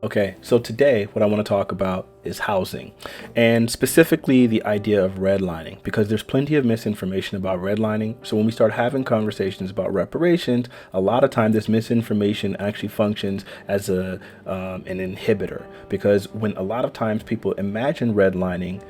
Okay, so today what I want to talk about is housing, and specifically the idea of redlining, because there's plenty of misinformation about redlining. So when we start having conversations about reparations, a lot of time this misinformation actually functions as an inhibitor, because when a lot of times people imagine redlining,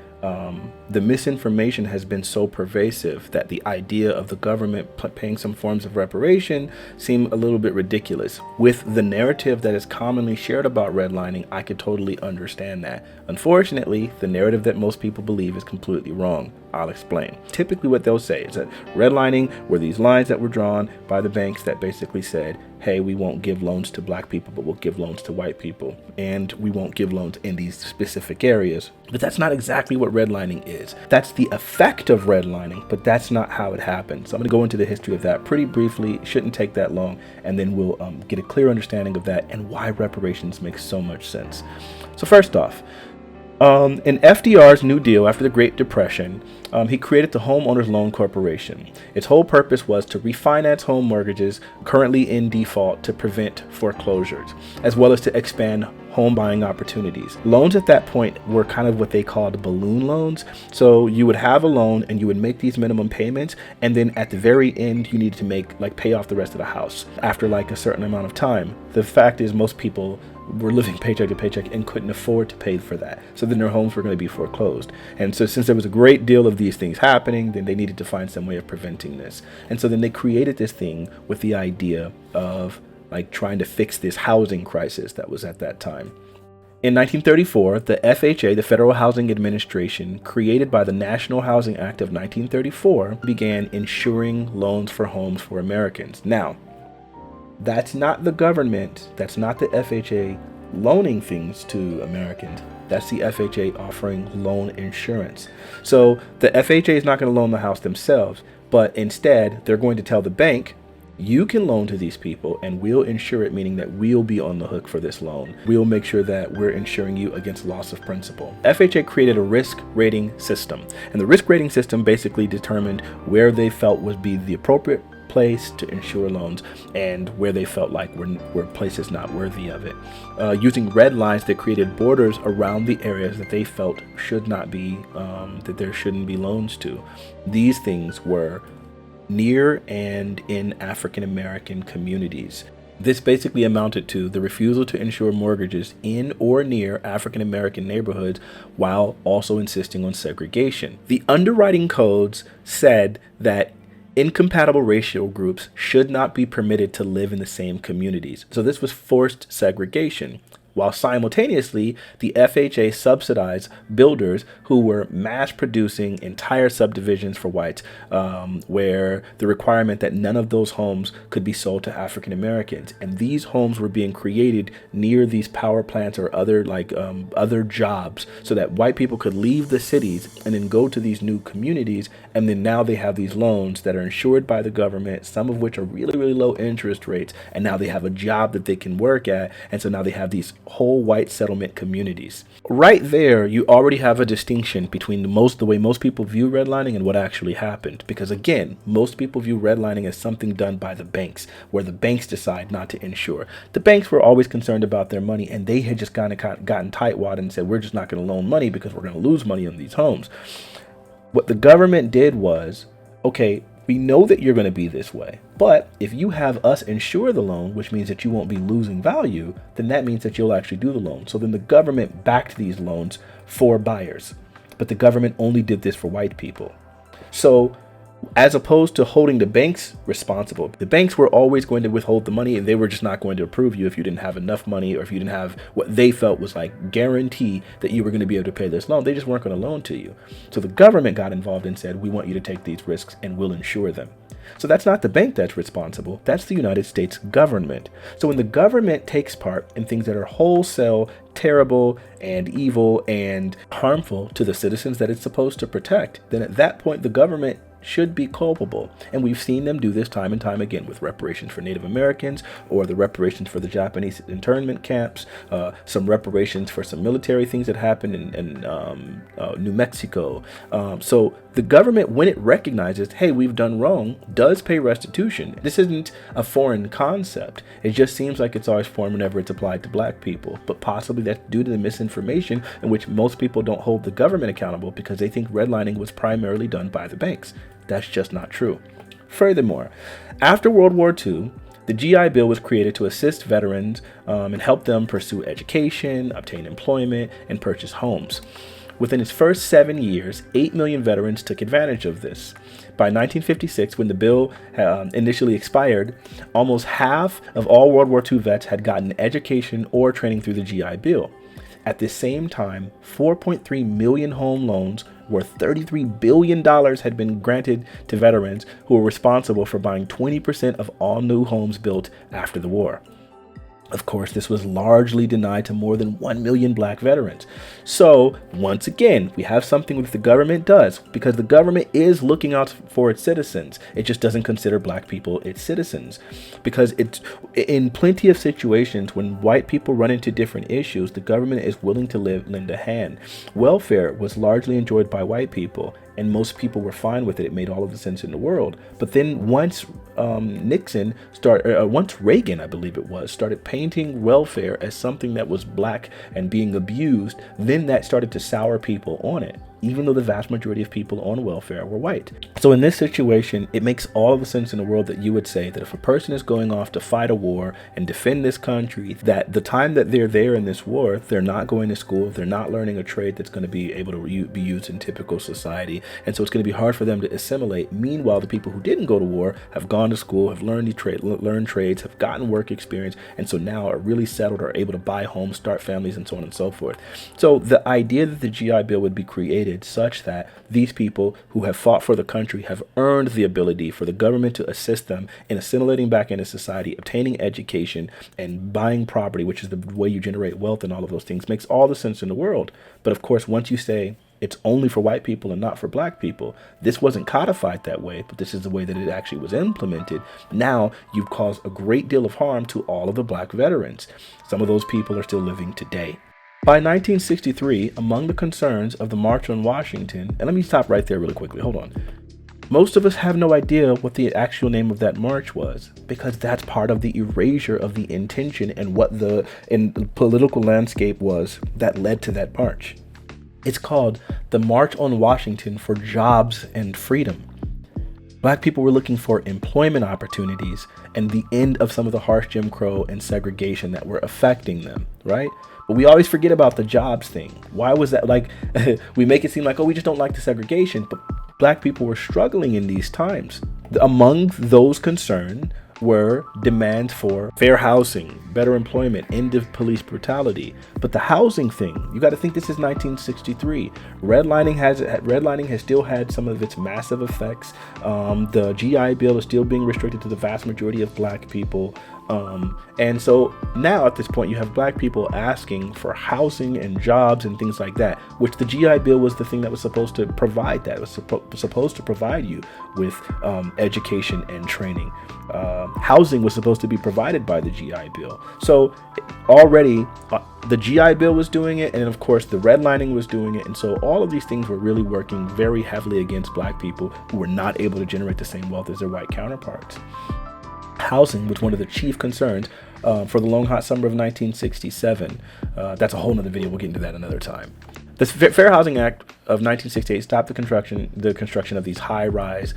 the misinformation has been so pervasive that the idea of the government paying some forms of reparation seem a little bit ridiculous. With the narrative that is commonly shared about redlining, I could totally understand that. Unfortunately, the narrative that most people believe is completely wrong. I'll explain. Typically what they'll say is that redlining were these lines that were drawn by the banks that basically said, hey, we won't give loans to black people, but we'll give loans to white people. And we won't give loans in these specific areas. But that's not exactly what redlining is. That's the effect of redlining, but that's not how it happened. So I'm going to go into the history of that pretty briefly. It shouldn't take that long. And then we'll get a clear understanding of that and why reparations makes so much sense. So first off, in FDR's New Deal after the Great Depression, he created the Homeowners Loan Corporation. Its whole purpose was to refinance home mortgages currently in default to prevent foreclosures, as well as to expand home buying opportunities. Loans at that point were kind of what they called balloon loans. So you would have a loan and you would make these minimum payments, and then at the very end you needed to pay off the rest of the house after a certain amount of time. The fact is most people were living paycheck to paycheck and couldn't afford to pay for that. So then their homes were going to be foreclosed. And so since there was a great deal of these things happening, then they needed to find some way of preventing this. And so then they created this thing with the idea of trying to fix this housing crisis that was at that time. In 1934, the FHA, the Federal Housing Administration, created by the National Housing Act of 1934, began insuring loans for homes for Americans. Now, that's not the government, that's not the FHA loaning things to Americans. That's the FHA offering loan insurance. So the FHA is not going to loan the house themselves, but instead they're going to tell the bank, you can loan to these people and we'll insure it, meaning that we'll be on the hook for this loan. We'll make sure that we're insuring you against loss of principal. FHA created a risk rating system, and the risk rating system basically determined where they felt would be the appropriate place to insure loans and where they felt like were places not worthy of it. Using red lines, they created borders around the areas that they felt should not be, that there shouldn't be loans to. These things were near and in African American communities. This basically amounted to the refusal to insure mortgages in or near African American neighborhoods while also insisting on segregation. The underwriting codes said that incompatible racial groups should not be permitted to live in the same communities. So this was forced segregation, while simultaneously the FHA subsidized builders who were mass producing entire subdivisions for whites, where the requirement that none of those homes could be sold to African Americans. And these homes were being created near these power plants or other jobs, so that white people could leave the cities and then go to these new communities. And then now they have these loans that are insured by the government, some of which are really, really low interest rates. And now they have a job that they can work at. And so now they have these whole white settlement communities. Right there, you already have a distinction between the way most people view redlining and what actually happened. Because again, most people view redlining as something done by the banks, where the banks decide not to insure. The banks were always concerned about their money, and they had just gotten tightwadded and said, we're just not going to loan money because we're going to lose money on these homes. What the government did was, okay, we know that you're going to be this way, but if you have us insure the loan, which means that you won't be losing value, then that means that you'll actually do the loan. So then the government backed these loans for buyers, but the government only did this for white people. So as opposed to holding the banks responsible, the banks were always going to withhold the money, and they were just not going to approve you if you didn't have enough money, or if you didn't have what they felt was guarantee that you were going to be able to pay this loan. They just weren't going to loan to you. So the government got involved and said, we want you to take these risks and we'll insure them. So that's not the bank that's responsible. That's the United States government. So when the government takes part in things that are wholesale, terrible, and evil, and harmful to the citizens that it's supposed to protect, then at that point, the government should be culpable. And we've seen them do this time and time again with reparations for Native Americans, or the reparations for the Japanese internment camps, some reparations for some military things that happened in New Mexico. So the government, when it recognizes, hey, we've done wrong, does pay restitution. This isn't a foreign concept. It just seems like it's always foreign whenever it's applied to black people. But possibly that's due to the misinformation in which most people don't hold the government accountable because they think redlining was primarily done by the banks. That's just not true. Furthermore, after World War II, the GI Bill was created to assist veterans and help them pursue education, obtain employment, and purchase homes. Within its first 7 years, 8 million veterans took advantage of this. By 1956, when the bill initially expired, almost half of all World War II vets had gotten education or training through the GI Bill. At the same time, 4.3 million home loans worth $33 billion had been granted to veterans who were responsible for buying 20% of all new homes built after the war. Of course, this was largely denied to more than 1 million black veterans. So, once again, we have something which the government does, because the government is looking out for its citizens. It just doesn't consider black people its citizens. Because it's in plenty of situations when white people run into different issues, the government is willing to lend a hand. Welfare was largely enjoyed by white people, and most people were fine with it. It made all of the sense in the world. But then once once Reagan, I believe it was, started painting welfare as something that was black and being abused, then that started to sour people on it, even though the vast majority of people on welfare were white. So in this situation, it makes all of the sense in the world that you would say that if a person is going off to fight a war and defend this country, that the time that they're there in this war, they're not going to school, they're not learning a trade that's going to be able to be used in typical society, and so it's going to be hard for them to assimilate. Meanwhile, the people who didn't go to war have gone to school, have learned trades, have gotten work experience, and so now are really settled, are able to buy homes, start families, and so on and so forth. So the idea that the GI Bill would be created such that these people who have fought for the country have earned the ability for the government to assist them in assimilating back into society, obtaining education, and buying property, which is the way you generate wealth and all of those things, makes all the sense in the world. But of course, once you say it's only for white people and not for black people, this wasn't codified that way, but this is the way that it actually was implemented. Now you've caused a great deal of harm to all of the black veterans. Some of those people are still living today. By 1963, among the concerns of the March on Washington, and let me stop right there really quickly, hold on. Most of us have no idea what the actual name of that march was, because that's part of the erasure of the intention and what the political landscape was that led to that march. It's called the March on Washington for Jobs and Freedom. Black people were looking for employment opportunities and the end of some of the harsh Jim Crow and segregation that were affecting them, right? But we always forget about the jobs thing. Why was that? Like, we make it seem like, oh, we just don't like the segregation, but black people were struggling in these times. Among those concerned were demands for fair housing, better employment, end of police brutality. But the housing thing, you got to think this is 1963. Redlining has still had some of its massive effects. The GI Bill is still being restricted to the vast majority of black people. And so now at this point you have black people asking for housing and jobs and things like that, which the GI Bill was the thing that was supposed to provide. That was supposed to provide you with education and training. Housing was supposed to be provided by the GI Bill. So already the GI Bill was doing it, and of course the redlining was doing it, and so all of these things were really working very heavily against black people who were not able to generate the same wealth as their white counterparts. Housing was one of the chief concerns for the long hot summer of 1967. That's a whole nother video. We'll get into that another time. The Fair Housing Act of 1968 stopped the construction of these high-rise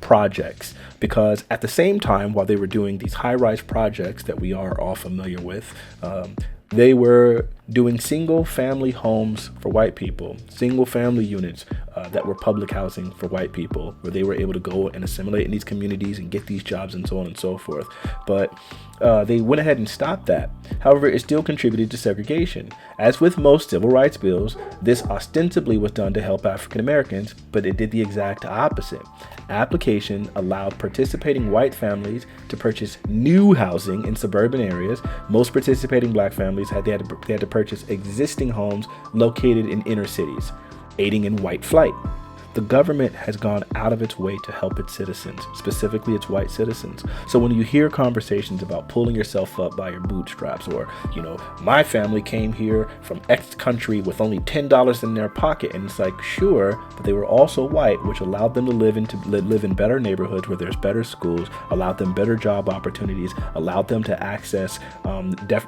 projects, because at the same time, while they were doing these high-rise projects that we are all familiar with, they were doing single-family homes for white people, single-family units that were public housing for white people, where they were able to go and assimilate in these communities and get these jobs and so on and so forth. But they went ahead and stopped that. However, it still contributed to segregation. As with most civil rights bills, this ostensibly was done to help African Americans, but it did the exact opposite. Application allowed participating white families to purchase new housing in suburban areas. Most participating black families had to purchase existing homes located in inner cities, aiding in white flight. the government has gone out of its way to help its citizens, specifically its white citizens. So when you hear conversations about pulling yourself up by your bootstraps, or, you know, my family came here from X country with only $10 in their pocket, and it's like, sure, but they were also white, which allowed them to live in better neighborhoods where there's better schools, allowed them better job opportunities, allowed them to access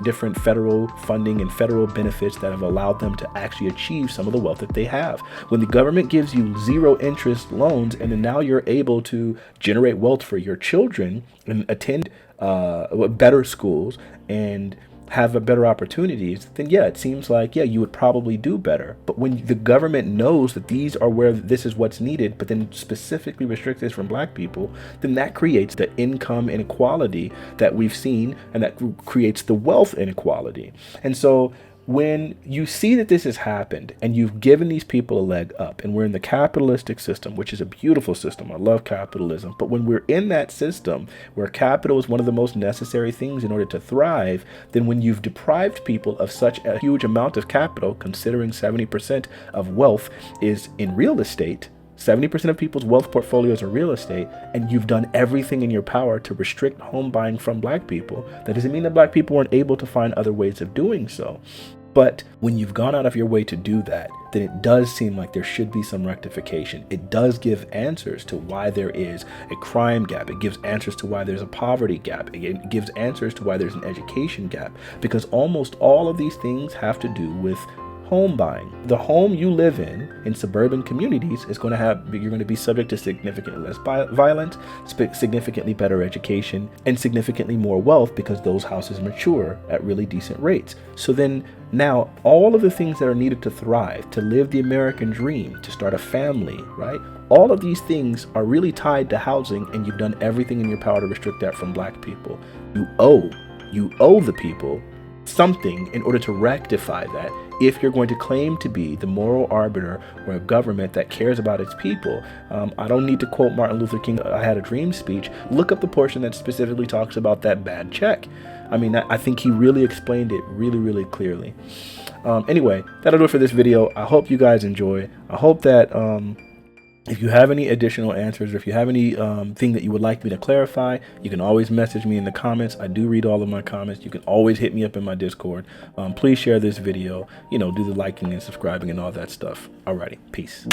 different federal funding and federal benefits that have allowed them to actually achieve some of the wealth that they have. When the government gives you zero interest loans, and then now you're able to generate wealth for your children and attend better schools and have better opportunities, then yeah, it seems like, yeah, you would probably do better. But when the government knows that these are where this is what's needed, but then specifically restricts this from black people, then that creates the income inequality that we've seen, and that creates the wealth inequality. And so when you see that this has happened and you've given these people a leg up, and we're in the capitalistic system, which is a beautiful system. I love capitalism. But when we're in that system where capital is one of the most necessary things in order to thrive, then when you've deprived people of such a huge amount of capital, considering 70% of wealth is in real estate, 70% of people's wealth portfolios are real estate, and you've done everything in your power to restrict home buying from black people. That doesn't mean that black people weren't able to find other ways of doing so. But when you've gone out of your way to do that, then it does seem like there should be some rectification. It does give answers to why there is a crime gap. It gives answers to why there's a poverty gap. It gives answers to why there's an education gap, because almost all of these things have to do with home buying. The home you live in suburban communities is going to you're going to be subject to significantly less violence, significantly better education, and significantly more wealth, because those houses mature at really decent rates. So then now all of the things that are needed to thrive, to live the American dream, to start a family, right? All of these things are really tied to housing, and you've done everything in your power to restrict that from black people. You owe the people something in order to rectify that, if you're going to claim to be the moral arbiter or a government that cares about its people. I don't need to quote Martin Luther King, I Had a Dream speech. Look up the portion that specifically talks about that bad check. I mean, I think he really explained it really, really clearly. Anyway, that'll do it for this video. I hope you guys enjoy. I hope that if you have any additional answers, or if you have any thing that you would like me to clarify, you can always message me in the comments. I do read all of my comments. You can always hit me up in my Discord. Please share this video, do the liking and subscribing and all that stuff. Alrighty, peace.